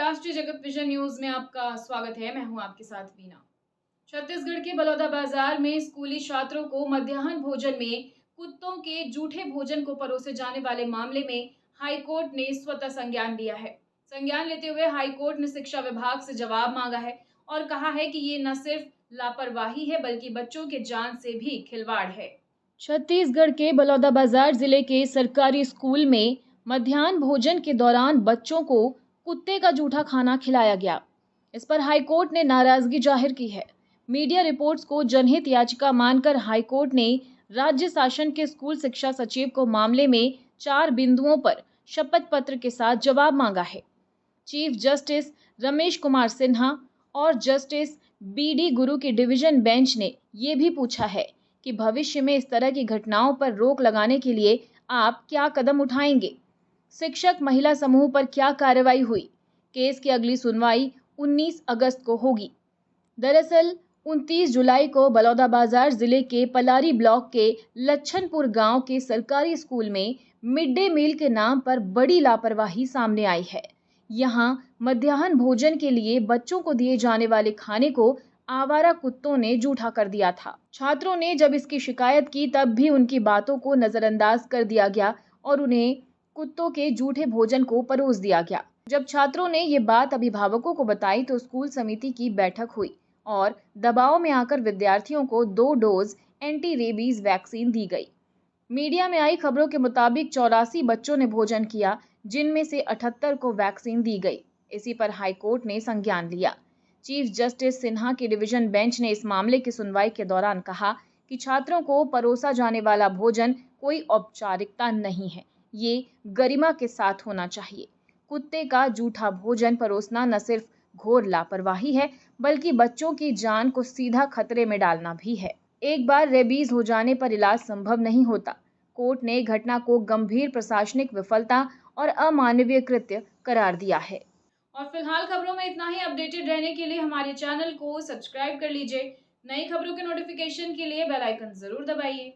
राष्ट्रीय जगत vision news में आपका स्वागत है। मैं हूं आपके साथ वीना। छत्तीसगढ़ के बलौदाबाजार में स्कूली छात्रों को मध्याह्न भोजन में कुत्तों के जूठे भोजन को परोसे जाने वाले मामले में हाईकोर्ट ने स्वतः संज्ञान लिया है। संज्ञान लेते हुए हाईकोर्ट ने शिक्षा विभाग से जवाब मांगा है और कहा है कि ये न सिर्फ लापरवाही है बल्कि बच्चों के जान से भी खिलवाड़ है। छत्तीसगढ़ के बलौदाबाजार जिले के सरकारी स्कूल में मध्याह्न भोजन के दौरान बच्चों को कुत्ते का जूठा खाना खिलाया गया। इस पर हाईकोर्ट ने नाराजगी जाहिर की है। मीडिया रिपोर्ट्स को जनहित याचिका मानकर हाईकोर्ट ने राज्य शासन के स्कूल शिक्षा सचिव को मामले में 4 बिंदुओं पर शपथ पत्र के साथ जवाब मांगा है। चीफ जस्टिस रमेश कुमार सिन्हा और जस्टिस BD गुरु की डिवीजन बेंच ने ये भी पूछा है कि भविष्य में इस तरह की घटनाओं पर रोक लगाने के लिए आप क्या कदम उठाएंगे। शिक्षक महिला समूह पर क्या कार्रवाई हुई। केस की अगली सुनवाई 19 अगस्त को होगी। दरअसल 29 जुलाई को बलौदाबाजार जिले के पलारी ब्लॉक के लच्छनपुर गांव के सरकारी स्कूल में मिड डे मील के नाम पर बड़ी लापरवाही सामने आई है। यहां मध्याह्न भोजन के लिए बच्चों को दिए जाने वाले खाने को आवारा कुत्तों ने जूठा कर दिया था। छात्रों ने जब इसकी शिकायत की तब भी उनकी बातों को नजरअंदाज कर दिया गया और उन्हें कुत्तों के जूठे भोजन को परोस दिया गया। जब छात्रों ने ये बात अभिभावकों को बताई तो स्कूल समिति की बैठक हुई और दबाव में आकर विद्यार्थियों को 2 डोज एंटी रेबीज वैक्सीन दी गई। मीडिया में आई खबरों के मुताबिक 84 बच्चों ने भोजन किया, जिनमें से 78 को वैक्सीन दी गई। इसी पर हाईकोर्ट ने संज्ञान लिया। चीफ जस्टिस सिन्हा की डिवीजन बेंच ने इस मामले की सुनवाई के दौरान कहा कि छात्रों को परोसा जाने वाला भोजन कोई औपचारिकता नहीं है, ये गरिमा के साथ होना चाहिए। कुत्ते का जूठा भोजन परोसना न सिर्फ घोर लापरवाही है बल्कि बच्चों की जान को सीधा खतरे में डालना भी है। एक बार रेबीज हो जाने पर इलाज संभव नहीं होता। कोर्ट ने घटना को गंभीर प्रशासनिक विफलता और अमानवीय कृत्य करार दिया है। और फिलहाल खबरों में इतना ही। अपडेटेड रहने के लिए हमारे चैनल को सब्सक्राइब कर लीजिए। नई खबरों के नोटिफिकेशन के लिए बेल आइकन जरूर दबाइए।